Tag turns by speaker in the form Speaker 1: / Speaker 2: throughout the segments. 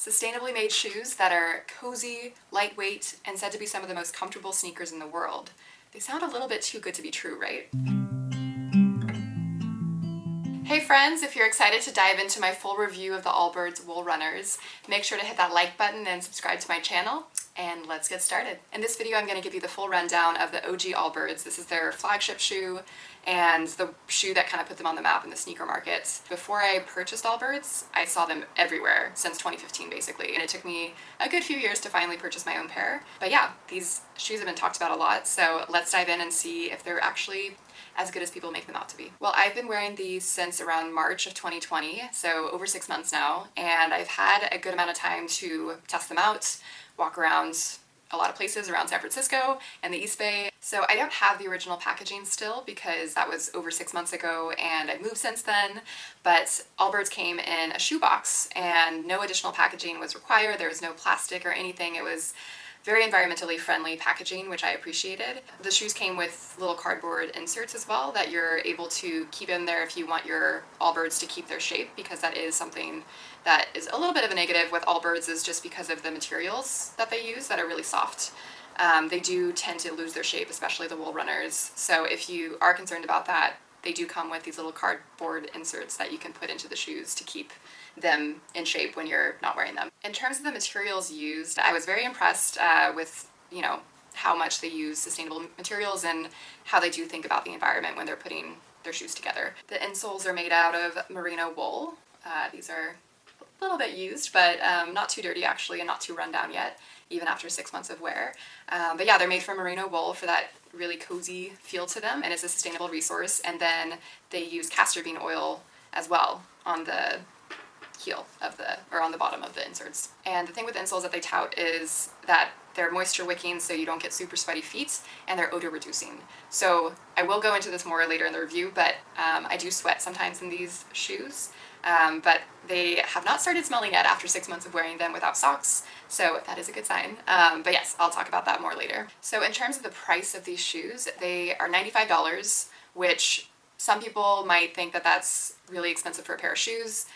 Speaker 1: Sustainably made shoes that are cozy, lightweight, and said to be some of the most comfortable sneakers in the world. They sound a little bit too good to be true, right? Hey friends, if you're excited to dive into my full review of the Allbirds Wool Runners, make sure to hit that like button and subscribe to my channel, and let's get started. In this video I'm going to give you the full rundown of the OG Allbirds. This is their flagship shoe and the shoe that kind of put them on the map in the sneaker market. Before I purchased Allbirds, I saw them everywhere since 2015 basically, and it took me a good few years to finally purchase my own pair. But yeah, these shoes have been talked about a lot, so let's dive in and see if they're actually as good as people make them out to be. Well, I've been wearing these since around March of 2020, so over 6 months now, and I've had a good amount of time to test them out, walk around a lot of places around San Francisco and the East Bay. So I don't have the original packaging still because that was over 6 months ago and I've moved since then, but Allbirds came in a shoebox and no additional packaging was required. There was no plastic or anything. It was very environmentally friendly packaging, which I appreciated. The shoes came with little cardboard inserts as well that you're able to keep in there if you want your Allbirds to keep their shape, because that is something that is a little bit of a negative with Allbirds, is just because of the materials that they use that are really soft. They do tend to lose their shape, especially the wool runners. So if you are concerned about that, they do come with these little cardboard inserts that you can put into the shoes to keep them in shape when you're not wearing them. In terms of the materials used, I was very impressed with, how much they use sustainable materials and how they do think about the environment when they're putting their shoes together. The insoles are made out of merino wool. These are a little bit used, but not too dirty actually, and not too run down yet, even after 6 months of wear. But yeah, they're made from merino wool for that really cozy feel to them, and it's a sustainable resource. And then they use castor bean oil as well on the heel of on the bottom of the inserts. And the thing with insoles that they tout is that they're moisture wicking, so you don't get super sweaty feet, and they're odor reducing. So I will go into this more later in the review, but I do sweat sometimes in these shoes. But they have not started smelling yet after 6 months of wearing them without socks, so that is a good sign. But yes, I'll talk about that more later. So in terms of the price of these shoes, they are $95, which some people might think that that's really expensive for a pair of shoes.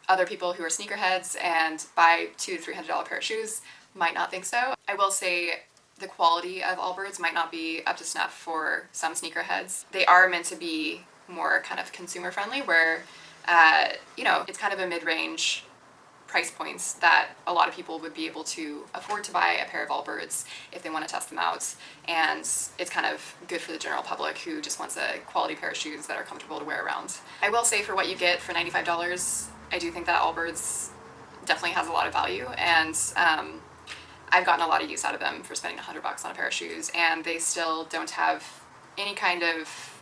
Speaker 1: Other people who are sneakerheads and buy $200 to $300 pair of shoes might not think so. I will say the quality of Allbirds might not be up to snuff for some sneakerheads. They are meant to be more kind of consumer friendly, where it's kind of a mid-range price points that a lot of people would be able to afford to buy a pair of Allbirds if they want to test them out, and it's kind of good for the general public who just wants a quality pair of shoes that are comfortable to wear around. I will say, for what you get for $95, I do think that Allbirds definitely has a lot of value, and I've gotten a lot of use out of them for spending $100 on a pair of shoes, and they still don't have any kind of,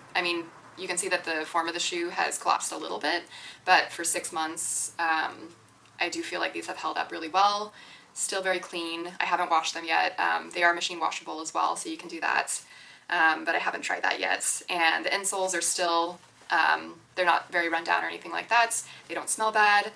Speaker 1: you can see that the form of the shoe has collapsed a little bit, but for 6 months, I do feel like these have held up really well. Still very clean. I haven't washed them yet. They are machine washable as well, so you can do that, but I haven't tried that yet. And the insoles are still, they're not very run down or anything like that. They don't smell bad.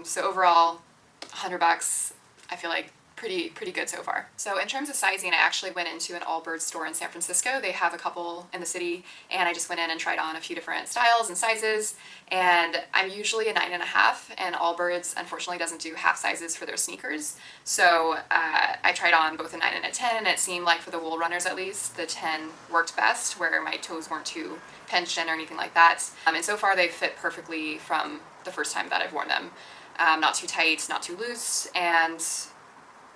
Speaker 1: So overall, $100, I feel like pretty good so far. So in terms of sizing, I actually went into an Allbirds store in San Francisco. They have a couple in the city, and I just went in and tried on a few different styles and sizes, and I'm usually a 9.5, and Allbirds unfortunately doesn't do half sizes for their sneakers. So I tried on both a 9 and a 10, and it seemed like for the wool runners at least, the 10 worked best, where my toes weren't too pinched in or anything like that. And so far they've fit perfectly from the first time that I've worn them. Not too tight, not too loose, and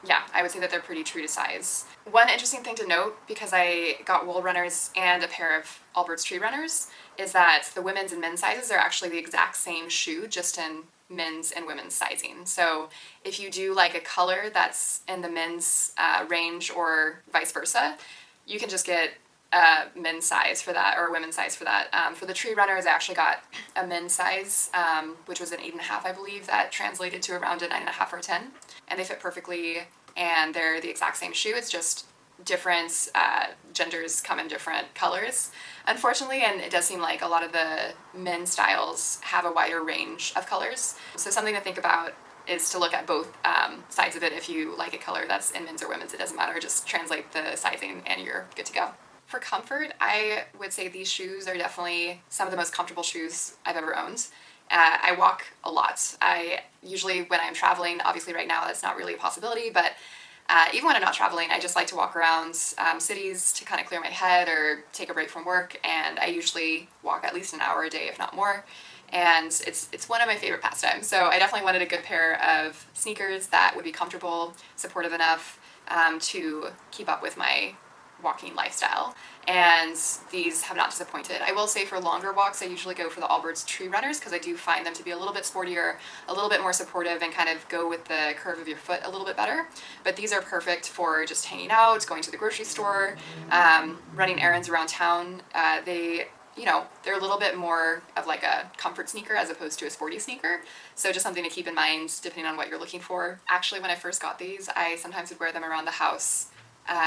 Speaker 1: yeah, I would say that they're pretty true to size. One interesting thing to note, because I got wool runners and a pair of Allbirds Tree Runners, is that the women's and men's sizes are actually the exact same shoe, just in men's and women's sizing. So if you do like a color that's in the men's range or vice versa, you can just get a men's size for that or a women's size for that. For the Tree Runners, I actually got a men's size, which was an 8.5, I believe, that translated to around a 9.5 or a 10. And they fit perfectly, and they're the exact same shoe. It's just different genders come in different colors, unfortunately, and it does seem like a lot of the men's styles have a wider range of colors. So something to think about is to look at both sides of it. If you like a color that's in men's or women's, it doesn't matter, just translate the sizing and you're good to go. For comfort, I would say these shoes are definitely some of the most comfortable shoes I've ever owned. I walk a lot. I usually, when I'm traveling, obviously right now that's not really a possibility, but even when I'm not traveling, I just like to walk around cities to kind of clear my head or take a break from work, and I usually walk at least an hour a day, if not more. And it's one of my favorite pastimes. So I definitely wanted a good pair of sneakers that would be comfortable, supportive enough to keep up with my walking lifestyle, and these have not disappointed. I will say for longer walks I usually go for the Allbirds Tree Runners because I do find them to be a little bit sportier, a little bit more supportive, and kind of go with the curve of your foot a little bit better. But these are perfect for just hanging out, going to the grocery store, running errands around town. They're a little bit more of like a comfort sneaker as opposed to a sporty sneaker. So just something to keep in mind depending on what you're looking for. Actually, when I first got these, I sometimes would wear them around the house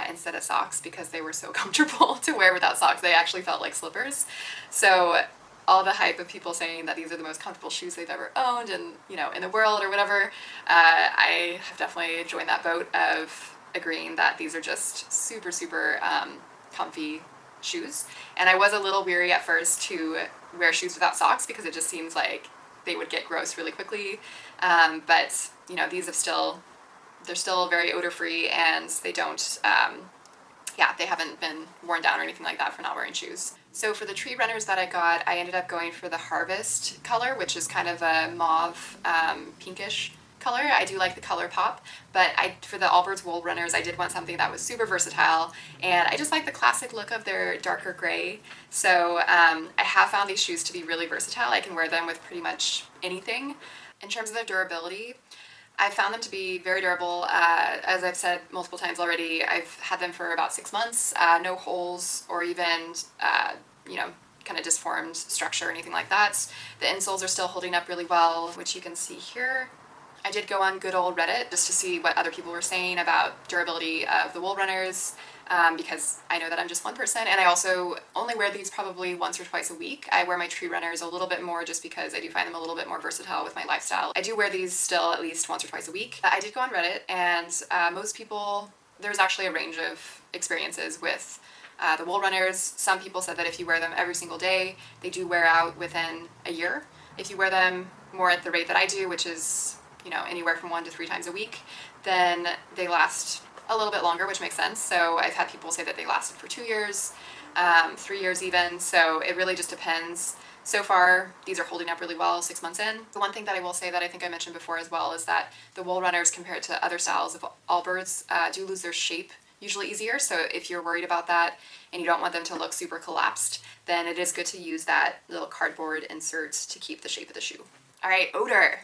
Speaker 1: instead of socks because they were so comfortable to wear without socks. They actually felt like slippers. So all the hype of people saying that these are the most comfortable shoes they've ever owned and, in the world or whatever, I have definitely joined that boat of agreeing that these are just super, super comfy shoes. And I was a little weary at first to wear shoes without socks because it just seems like they would get gross really quickly. But these they're still very odor-free, and they don't, they haven't been worn down or anything like that for not wearing shoes. So for the tree runners that I got, I ended up going for the Harvest color, which is kind of a mauve, pinkish color. I do like the color pop, but for the Allbirds Wool Runners, I did want something that was super versatile, and I just like the classic look of their darker gray. So I have found these shoes to be really versatile. I can wear them with pretty much anything. In terms of their durability, I found them to be very durable. As I've said multiple times already, I've had them for about 6 months, no holes or even, kind of disformed structure or anything like that. The insoles are still holding up really well, which you can see here. I did go on good old Reddit just to see what other people were saying about durability of the Wool Runners, because I know that I'm just one person, and I also only wear these probably once or twice a week. I wear my Tree Runners a little bit more just because I do find them a little bit more versatile with my lifestyle. I do wear these still at least once or twice a week. I did go on Reddit, and most people, there's actually a range of experiences with the Wool Runners. Some people said that if you wear them every single day, they do wear out within a year. If you wear them more at the rate that I do, which is anywhere from 1 to 3 times a week, then they last a little bit longer, which makes sense. So I've had people say that they lasted for 2 years, 3 years even, so it really just depends. So far, these are holding up really well 6 months in. The one thing that I will say that I think I mentioned before as well is that the Wool Runners, compared to other styles of Allbirds, do lose their shape usually easier. So if you're worried about that and you don't want them to look super collapsed, then it is good to use that little cardboard insert to keep the shape of the shoe. All right, odor.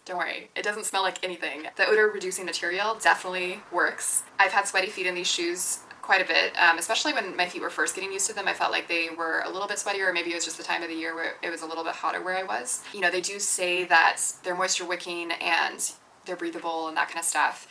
Speaker 1: Don't worry, it doesn't smell like anything. The odor reducing material definitely works. I've had sweaty feet in these shoes quite a bit, especially when my feet were first getting used to them. I felt like they were a little bit sweatier, or maybe it was just the time of the year where it was a little bit hotter where I was. They do say that they're moisture wicking and they're breathable and that kind of stuff.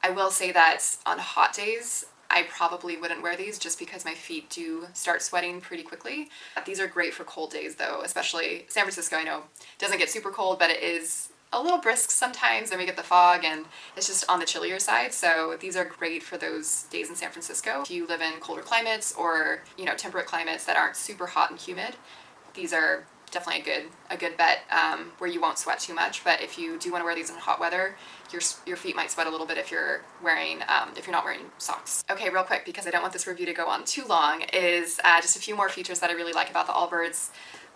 Speaker 1: I will say that on hot days, I probably wouldn't wear these just because my feet do start sweating pretty quickly. These are great for cold days though, especially San Francisco. I know it doesn't get super cold, but it is a little brisk sometimes, then we get the fog and it's just on the chillier side. So these are great for those days in San Francisco. If you live in colder climates or, temperate climates that aren't super hot and humid, these are definitely a good bet where you won't sweat too much. But if you do want to wear these in hot weather, your feet might sweat a little bit if you're not wearing socks. Okay, real quick, because I don't want this review to go on too long, is just a few more features that I really like about the Allbirds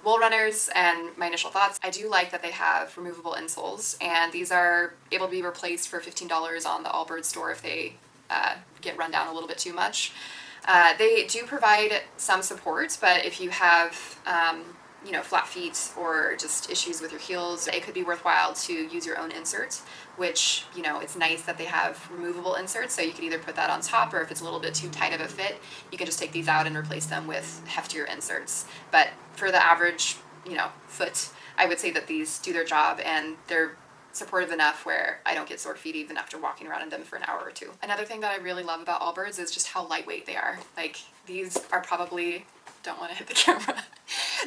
Speaker 1: Wool Runners and my initial thoughts. I do like that they have removable insoles, and these are able to be replaced for $15 on the Allbirds store if they get run down a little bit too much. They do provide some support, but if you have flat feet or just issues with your heels, it could be worthwhile to use your own inserts, which, it's nice that they have removable inserts, so you could either put that on top, or if it's a little bit too tight of a fit, you can just take these out and replace them with heftier inserts. But for the average, foot, I would say that these do their job, and they're supportive enough where I don't get sore feet even after walking around in them for an hour or two. Another thing that I really love about Allbirds is just how lightweight they are. Like, these are probably, don't want to hit the camera,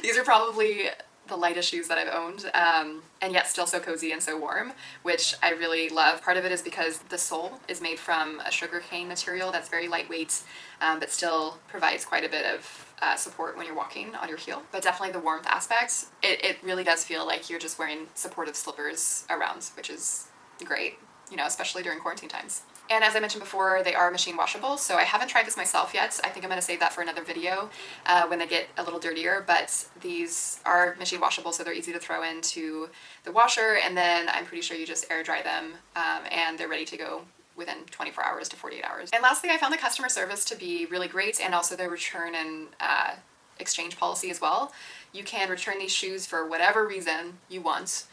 Speaker 1: these are probably the lightest shoes that I've owned, and yet still so cozy and so warm, which I really love. Part of it is because the sole is made from a sugarcane material that's very lightweight, but still provides quite a bit of support when you're walking on your heel. But definitely the warmth aspect, it really does feel like you're just wearing supportive slippers around, which is great, you know, especially during quarantine times. And as I mentioned before, they are machine washable, so I haven't tried this myself yet. I think I'm going to save that for another video when they get a little dirtier, but these are machine washable, so they're easy to throw into the washer, and then I'm pretty sure you just air dry them, and they're ready to go within 24 hours to 48 hours. And lastly, I found the customer service to be really great, and also their return and exchange policy as well. You can return these shoes for whatever reason you want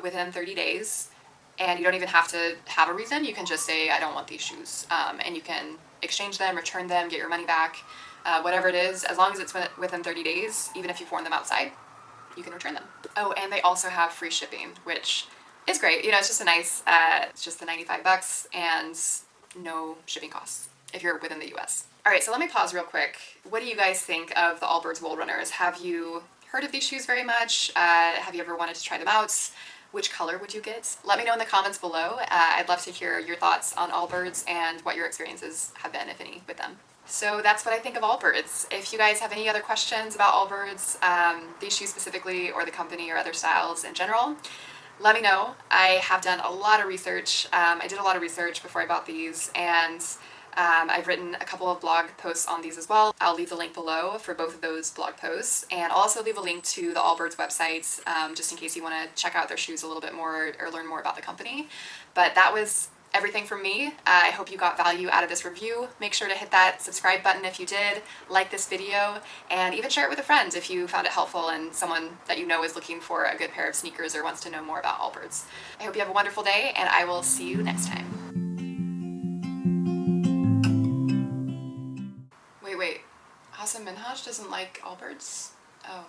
Speaker 1: within 30 days. And you don't even have to have a reason. You can just say, I don't want these shoes. And you can exchange them, return them, get your money back, whatever it is. As long as it's within 30 days, even if you've worn them outside, you can return them. Oh, and they also have free shipping, which is great. You know, it's just a nice, it's just the 95 bucks and no shipping costs if you're within the US. All right, so let me pause real quick. What do you guys think of the Allbirds Wool Runners? Have you heard of these shoes very much? Have you ever wanted to try them out? Which color would you get? Let me know in the comments below. I'd love to hear your thoughts on Allbirds and what your experiences have been, if any, with them. So that's what I think of Allbirds. If you guys have any other questions about Allbirds, these shoes specifically, or the company, or other styles in general, let me know. I have done a lot of research. I did a lot of research before I bought these, and I've written a couple of blog posts on these as well. I'll leave the link below for both of those blog posts, and I'll also leave a link to the Allbirds websites just in case you want to check out their shoes a little bit more or learn more about the company. But that was everything from me. I hope you got value out of this review. Make sure to hit that subscribe button if you did, like this video, and even share it with a friend if you found it helpful and someone that you know is looking for a good pair of sneakers or wants to know more about Allbirds. I hope you have a wonderful day, and I will see you next time. Wait. Hassan Minhaj doesn't like Allbirds? Oh.